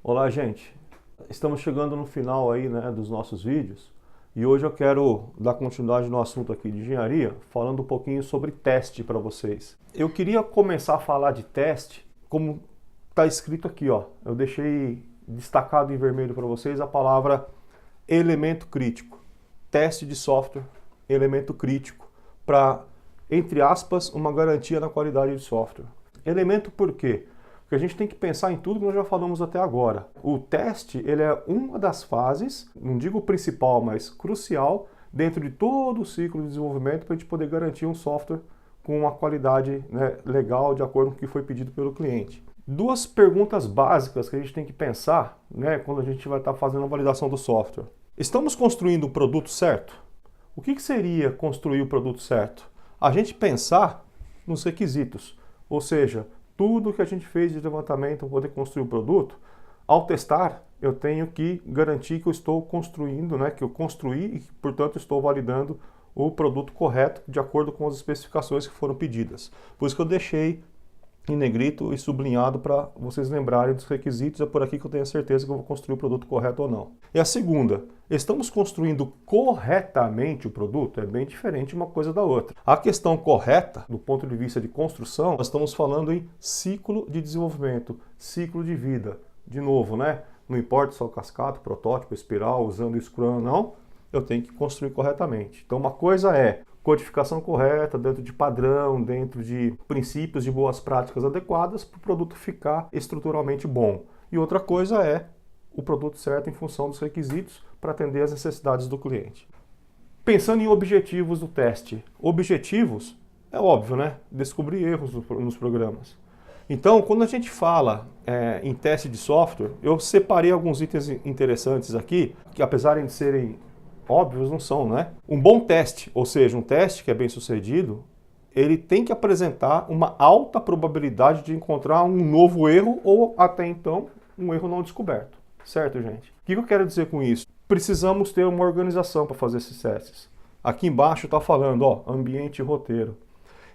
Olá, gente. Estamos chegando no final aí, né, dos nossos vídeos e hoje eu quero dar continuidade no assunto aqui de engenharia, falando um pouquinho sobre teste para vocês. Eu queria começar a falar de teste como está escrito aqui, ó. Eu deixei destacado em vermelho para vocês a palavra elemento crítico. Teste de software, elemento crítico, para, entre aspas, uma garantia na qualidade de software. Elemento por quê? Porque a gente tem que pensar em tudo que nós já falamos até agora. O teste, ele é uma das fases, não digo principal, mas crucial, dentro de todo o ciclo de desenvolvimento para a gente poder garantir um software com uma qualidade, né, legal, de acordo com o que foi pedido pelo cliente. Duas perguntas básicas que a gente tem que pensar, né, quando a gente vai estar fazendo a validação do software. Estamos construindo o produto certo? O que seria construir o produto certo? A gente pensar nos requisitos, ou seja, tudo que a gente fez de levantamento para poder construir o produto, ao testar, eu tenho que garantir que eu estou construindo, né, que eu construí e, portanto, estou validando o produto correto de acordo com as especificações que foram pedidas. Por isso que eu deixei em negrito e sublinhado para vocês lembrarem dos requisitos, é por aqui que eu tenho certeza que eu vou construir o produto correto ou não. E a segunda, estamos construindo corretamente o produto? É bem diferente uma coisa da outra. A questão correta, do ponto de vista de construção, nós estamos falando em ciclo de desenvolvimento, ciclo de vida. De novo, né? Não importa se é o cascata, protótipo, espiral, usando o Scrum ou não, eu tenho que construir corretamente. Então uma coisa é codificação correta, dentro de padrão, dentro de princípios de boas práticas adequadas para o produto ficar estruturalmente bom. E outra coisa é o produto certo em função dos requisitos para atender às necessidades do cliente. Pensando em objetivos do teste. Objetivos, é óbvio, né? Descobrir erros nos programas. Então, quando a gente fala em teste de software, eu separei alguns itens interessantes aqui, que apesar de serem óbvios, não são, né? Um bom teste, ou seja, um teste que é bem sucedido, ele tem que apresentar uma alta probabilidade de encontrar um novo erro ou, até então, um erro não descoberto. Certo, gente? O que eu quero dizer com isso? Precisamos ter uma organização para fazer esses testes. Aqui embaixo está falando, ó, ambiente e roteiro.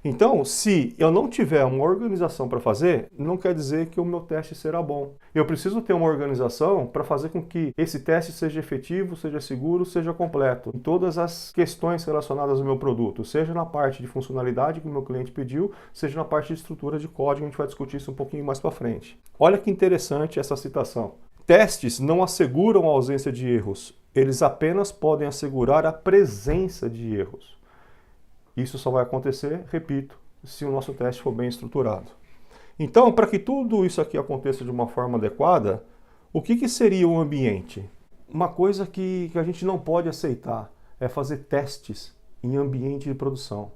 Então, se eu não tiver uma organização para fazer, não quer dizer que o meu teste será bom. Eu preciso ter uma organização para fazer com que esse teste seja efetivo, seja seguro, seja completo. Em todas as questões relacionadas ao meu produto, seja na parte de funcionalidade que o meu cliente pediu, seja na parte de estrutura de código, a gente vai discutir isso um pouquinho mais para frente. Olha que interessante essa citação. Testes não asseguram a ausência de erros, eles apenas podem assegurar a presença de erros. Isso só vai acontecer, repito, se o nosso teste for bem estruturado. Então, para que tudo isso aqui aconteça de uma forma adequada, o que seria um ambiente? Uma coisa que a gente não pode aceitar é fazer testes em ambiente de produção.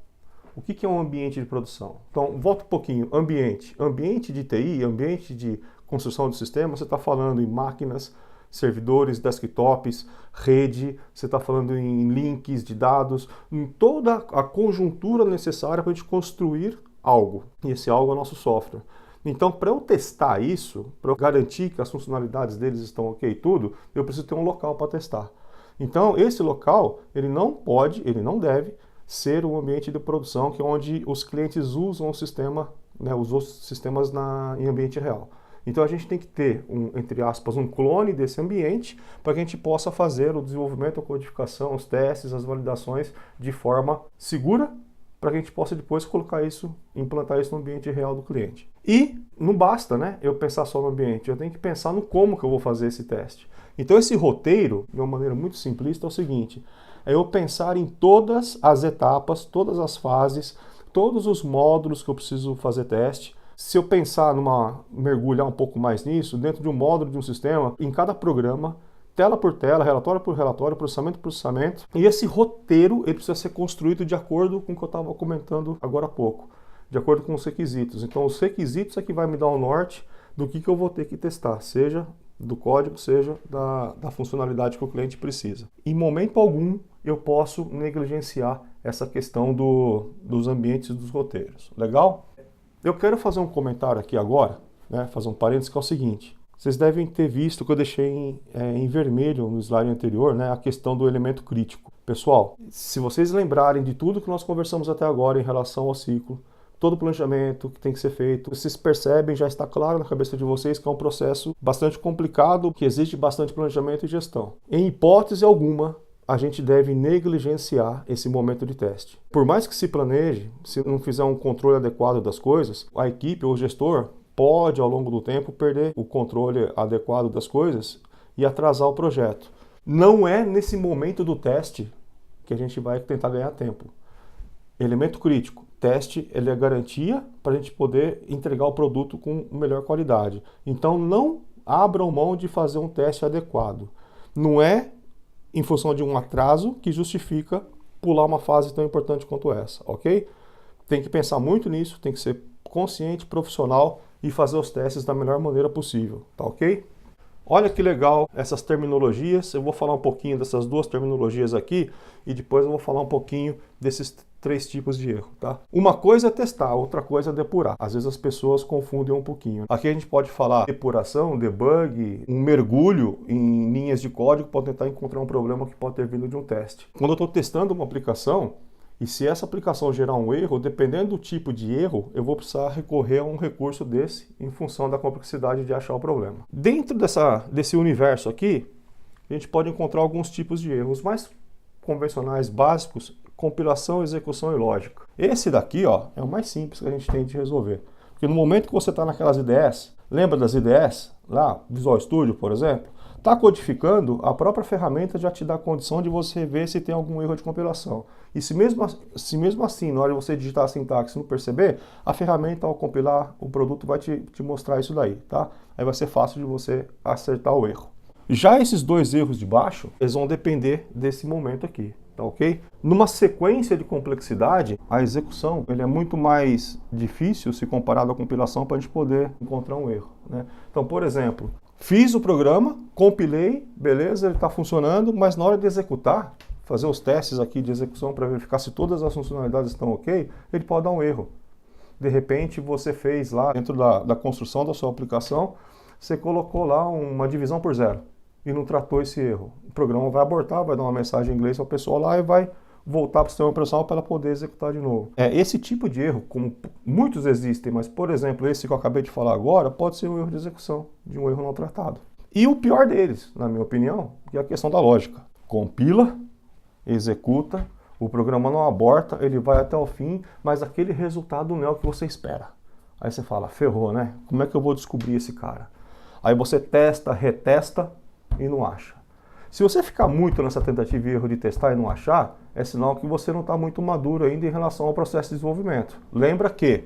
O que é um ambiente de produção? Então, volta um pouquinho. Ambiente. Ambiente de TI, ambiente de construção de sistema, você está falando em máquinas, servidores, desktops, rede, você está falando em links de dados, em toda a conjuntura necessária para a gente construir algo. E esse algo é o nosso software. Então, para eu testar isso, para eu garantir que as funcionalidades deles estão ok e tudo, eu preciso ter um local para testar. Então, esse local, ele não pode, ele não deve ser um ambiente de produção, que é onde os clientes usam o sistema, né, os outros sistemas em ambiente real. Então a gente tem que ter, entre aspas, um clone desse ambiente para que a gente possa fazer o desenvolvimento, a codificação, os testes, as validações de forma segura, para que a gente possa depois colocar isso, implantar isso no ambiente real do cliente. E não basta, né, eu pensar só no ambiente, eu tenho que pensar no como que eu vou fazer esse teste. Então esse roteiro, de uma maneira muito simplista, é o seguinte, é eu pensar em todas as etapas, todas as fases, todos os módulos que eu preciso fazer teste. Se eu pensar mergulhar um pouco mais nisso, dentro de um módulo de um sistema, em cada programa, tela por tela, relatório por relatório, processamento por processamento, e esse roteiro ele precisa ser construído de acordo com o que eu estava comentando agora há pouco, de acordo com os requisitos. Então os requisitos é que vai me dar o norte do que eu vou ter que testar, seja do código, seja da funcionalidade que o cliente precisa. Em momento algum eu posso negligenciar essa questão dos ambientes e dos roteiros. Legal? Eu quero fazer um comentário aqui agora, né, fazer um parênteses, que é o seguinte. Vocês devem ter visto que eu deixei em vermelho no slide anterior, né, a questão do elemento crítico. Pessoal, se vocês lembrarem de tudo que nós conversamos até agora em relação ao ciclo, todo o planejamento que tem que ser feito. Vocês percebem, já está claro na cabeça de vocês que é um processo bastante complicado, que exige bastante planejamento e gestão. Em hipótese alguma, a gente deve negligenciar esse momento de teste. Por mais que se planeje, se não fizer um controle adequado das coisas, a equipe ou o gestor pode, ao longo do tempo, perder o controle adequado das coisas e atrasar o projeto. Não é nesse momento do teste que a gente vai tentar ganhar tempo. Elemento crítico, teste ele é garantia para a gente poder entregar o produto com melhor qualidade. Então não abram mão de fazer um teste adequado. Não é em função de um atraso que justifica pular uma fase tão importante quanto essa, ok? Tem que pensar muito nisso, tem que ser consciente, profissional e fazer os testes da melhor maneira possível, tá ok? Olha que legal essas terminologias, eu vou falar um pouquinho dessas duas terminologias aqui e depois eu vou falar um pouquinho desses 3 tipos de erro, tá? Uma coisa é testar, outra coisa é depurar. Às vezes as pessoas confundem um pouquinho. Aqui a gente pode falar depuração, debug, um mergulho em linhas de código para tentar encontrar um problema que pode ter vindo de um teste. Quando eu estou testando uma aplicação, e se essa aplicação gerar um erro, dependendo do tipo de erro, eu vou precisar recorrer a um recurso desse em função da complexidade de achar o problema. Dentro desse universo aqui, a gente pode encontrar alguns tipos de erros mais convencionais, básicos, compilação, execução e lógica. Esse daqui, ó, é o mais simples que a gente tem de resolver. Porque no momento que você está naquelas IDEs, lembra das IDEs? Lá, Visual Studio, por exemplo, está codificando, a própria ferramenta já te dá a condição de você ver se tem algum erro de compilação. E se mesmo assim, na hora de você digitar a sintaxe e não perceber, a ferramenta, ao compilar o produto, vai te mostrar isso daí, tá? Aí vai ser fácil de você acertar o erro. Já esses 2 erros de baixo, eles vão depender desse momento aqui, tá ok? Numa sequência de complexidade, a execução ele é muito mais difícil se comparado à compilação para a gente poder encontrar um erro, né? Então, por exemplo, fiz o programa, compilei, beleza, ele está funcionando, mas na hora de executar, fazer os testes aqui de execução para verificar se todas as funcionalidades estão ok, ele pode dar um erro. De repente você fez lá, dentro da construção da sua aplicação, você colocou lá uma divisão por 0 e não tratou esse erro. O programa vai abortar, vai dar uma mensagem em inglês para a pessoa lá e vai voltar para o sistema operacional para ela poder executar de novo. Esse tipo de erro, como muitos existem, mas por exemplo, esse que eu acabei de falar agora, pode ser um erro de execução, de um erro não tratado. E o pior deles, na minha opinião, é a questão da lógica. Compila, executa, o programa não aborta, ele vai até o fim, mas aquele resultado não é o que você espera. Aí você fala, ferrou, né? Como é que eu vou descobrir esse cara? Aí você testa, retesta e não acha. Se você ficar muito nessa tentativa e erro de testar e não achar, é sinal que você não está muito maduro ainda em relação ao processo de desenvolvimento. Lembra que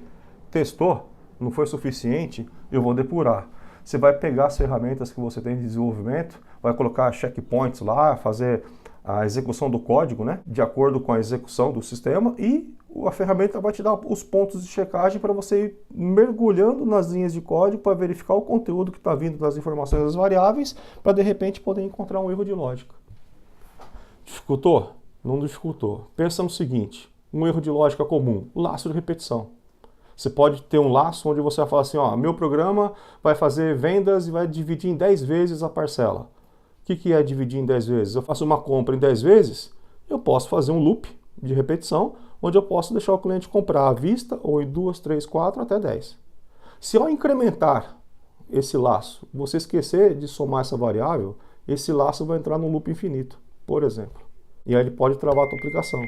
testou, não foi suficiente, eu vou depurar. Você vai pegar as ferramentas que você tem de desenvolvimento, vai colocar checkpoints lá, fazer a execução do código, né, de acordo com a execução do sistema, e a ferramenta vai te dar os pontos de checagem para você ir mergulhando nas linhas de código para verificar o conteúdo que está vindo das informações das variáveis, para de repente poder encontrar um erro de lógica. Dificultou? Não dificultou. Pensa no seguinte, um erro de lógica comum, o laço de repetição. Você pode ter um laço onde você vai falar assim, ó, meu programa vai fazer vendas e vai dividir em 10 vezes a parcela. O que é dividir em 10 vezes? Eu faço uma compra em 10 vezes, eu posso fazer um loop de repetição, onde eu posso deixar o cliente comprar à vista, ou em 2, 3, 4, até 10. Se ao incrementar esse laço, você esquecer de somar essa variável, esse laço vai entrar num loop infinito, por exemplo. E aí ele pode travar a tua aplicação.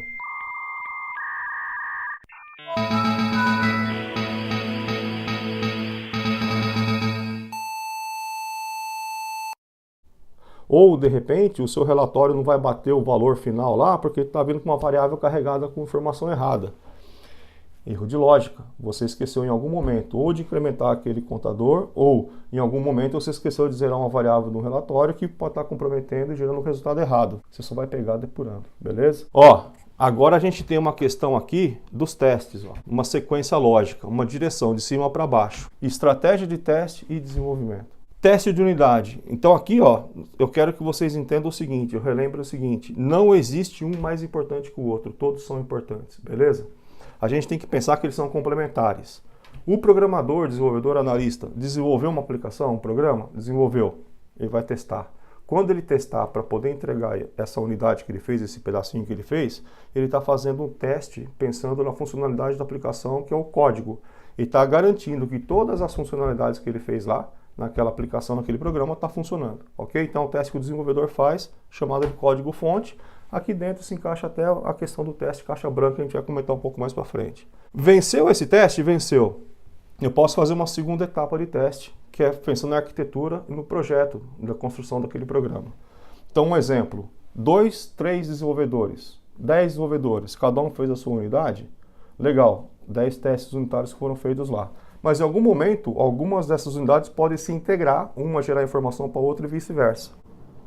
Ou, de repente, o seu relatório não vai bater o valor final lá porque está vindo com uma variável carregada com informação errada. Erro de lógica. Você esqueceu em algum momento ou de incrementar aquele contador, ou em algum momento você esqueceu de zerar uma variável no relatório que pode estar comprometendo e gerando um resultado errado. Você só vai pegar depurando, beleza? Ó, agora a gente tem uma questão aqui dos testes, ó. Uma sequência lógica, uma direção de cima para baixo. Estratégia de teste e desenvolvimento. Teste de unidade. Então aqui, ó, eu quero que vocês entendam o seguinte, eu relembro o seguinte, não existe um mais importante que o outro, todos são importantes, beleza? A gente tem que pensar que eles são complementares. O programador, desenvolvedor, analista, desenvolveu uma aplicação, um programa? Desenvolveu. Ele vai testar. quando ele testar para poder entregar essa unidade que ele fez, esse pedacinho que ele fez, ele está fazendo um teste pensando na funcionalidade da aplicação, que é o código. Ele está garantindo que todas as funcionalidades que ele fez lá, naquela aplicação, naquele programa, está funcionando, ok? Então, o teste que o desenvolvedor faz, chamado de código-fonte, aqui dentro se encaixa até a questão do teste caixa branca, que a gente vai comentar um pouco mais para frente. Venceu esse teste? Venceu. Eu posso fazer uma segunda etapa de teste, que é pensando na arquitetura e no projeto da construção daquele programa. Então, um exemplo, 2, 3 desenvolvedores, 10 desenvolvedores, cada um fez a sua unidade, legal, 10 testes unitários que foram feitos lá. Mas em algum momento, algumas dessas unidades podem se integrar, uma gerar informação para a outra e vice-versa.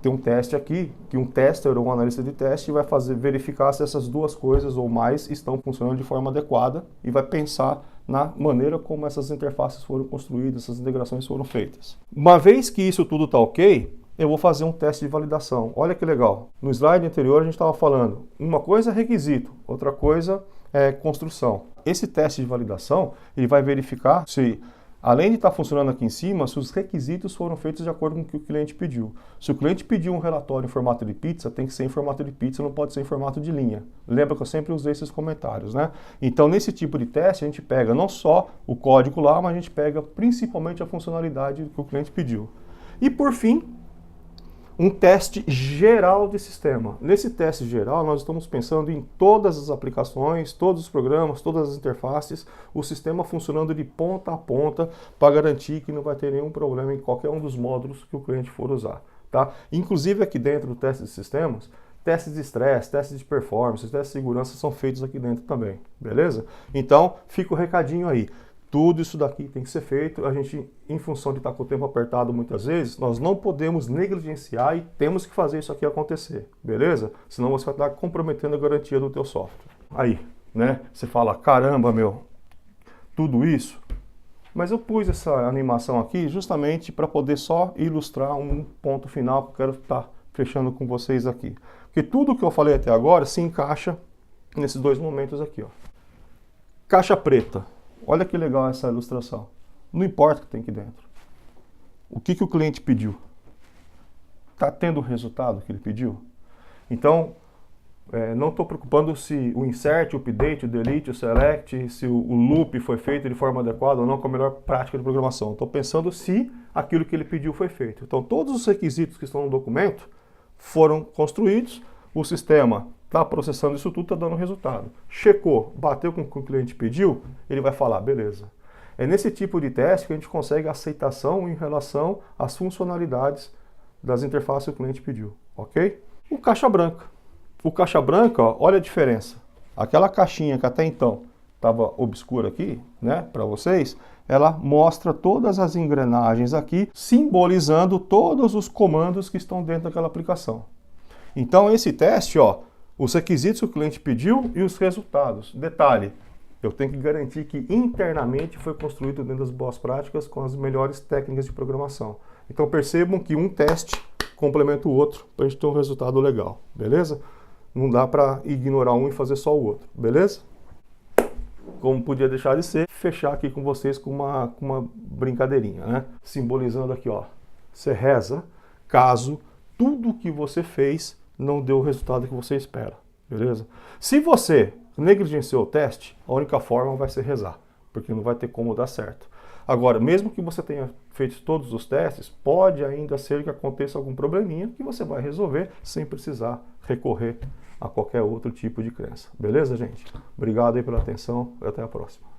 Tem um teste aqui, que um tester ou um analista de teste vai verificar se essas duas coisas ou mais estão funcionando de forma adequada e vai pensar na maneira como essas interfaces foram construídas, essas integrações foram feitas. Uma vez que isso tudo está ok, eu vou fazer um teste de validação. Olha que legal. No slide anterior a gente estava falando, uma coisa é requisito, outra coisa é construção. Esse teste de validação, ele vai verificar se, além de estar funcionando aqui em cima, se os requisitos foram feitos de acordo com o que o cliente pediu. Se o cliente pediu um relatório em formato de pizza, tem que ser em formato de pizza, não pode ser em formato de linha. Lembra que eu sempre usei esses comentários, né? Então, nesse tipo de teste, a gente pega não só o código lá, mas a gente pega principalmente a funcionalidade que o cliente pediu. E, por fim, um teste geral de sistema. Nesse teste geral, nós estamos pensando em todas as aplicações, todos os programas, todas as interfaces, o sistema funcionando de ponta a ponta para garantir que não vai ter nenhum problema em qualquer um dos módulos que o cliente for usar. Tá? Inclusive aqui dentro do teste de sistemas, testes de estresse, testes de performance, testes de segurança são feitos aqui dentro também, beleza? Então, fica o recadinho aí. Tudo isso daqui tem que ser feito. A gente, em função de estar com o tempo apertado muitas vezes, nós não podemos negligenciar e temos que fazer isso aqui acontecer, beleza? Senão você vai estar comprometendo a garantia do teu software. Aí, né? Você fala, caramba, meu, tudo isso? Mas eu pus essa animação aqui justamente para poder só ilustrar um ponto final que eu quero estar fechando com vocês aqui. Porque tudo que eu falei até agora se encaixa nesses dois momentos aqui, ó. Caixa preta. Olha que legal essa ilustração. Não importa o que tem aqui dentro. O que o cliente pediu? Está tendo o resultado que ele pediu? Então, não estou preocupando se o insert, o update, o delete, o select, se o loop foi feito de forma adequada ou não com a melhor prática de programação. Estou pensando se aquilo que ele pediu foi feito. Então, todos os requisitos que estão no documento foram construídos, o sistema está processando isso tudo, está dando resultado. Checou, bateu com o que o cliente pediu, ele vai falar, beleza. É nesse tipo de teste que a gente consegue aceitação em relação às funcionalidades das interfaces que o cliente pediu, ok? O caixa branca. O caixa branca, ó, olha a diferença. Aquela caixinha que até então estava obscura aqui, né, para vocês, ela mostra todas as engrenagens aqui, simbolizando todos os comandos que estão dentro daquela aplicação. Então esse teste, ó, os requisitos que o cliente pediu e os resultados. Detalhe, eu tenho que garantir que internamente foi construído dentro das boas práticas com as melhores técnicas de programação. Então percebam que um teste complementa o outro para a gente ter um resultado legal, beleza? Não dá para ignorar um e fazer só o outro, beleza? Como podia deixar de ser, fechar aqui com vocês com uma brincadeirinha, né? Simbolizando aqui, ó, você reza caso tudo que você fez não deu o resultado que você espera, beleza? Se você negligenciou o teste, a única forma vai ser rezar, porque não vai ter como dar certo. Agora, mesmo que você tenha feito todos os testes, pode ainda ser que aconteça algum probleminha que você vai resolver sem precisar recorrer a qualquer outro tipo de crença. Beleza, gente? Obrigado aí pela atenção e até a próxima.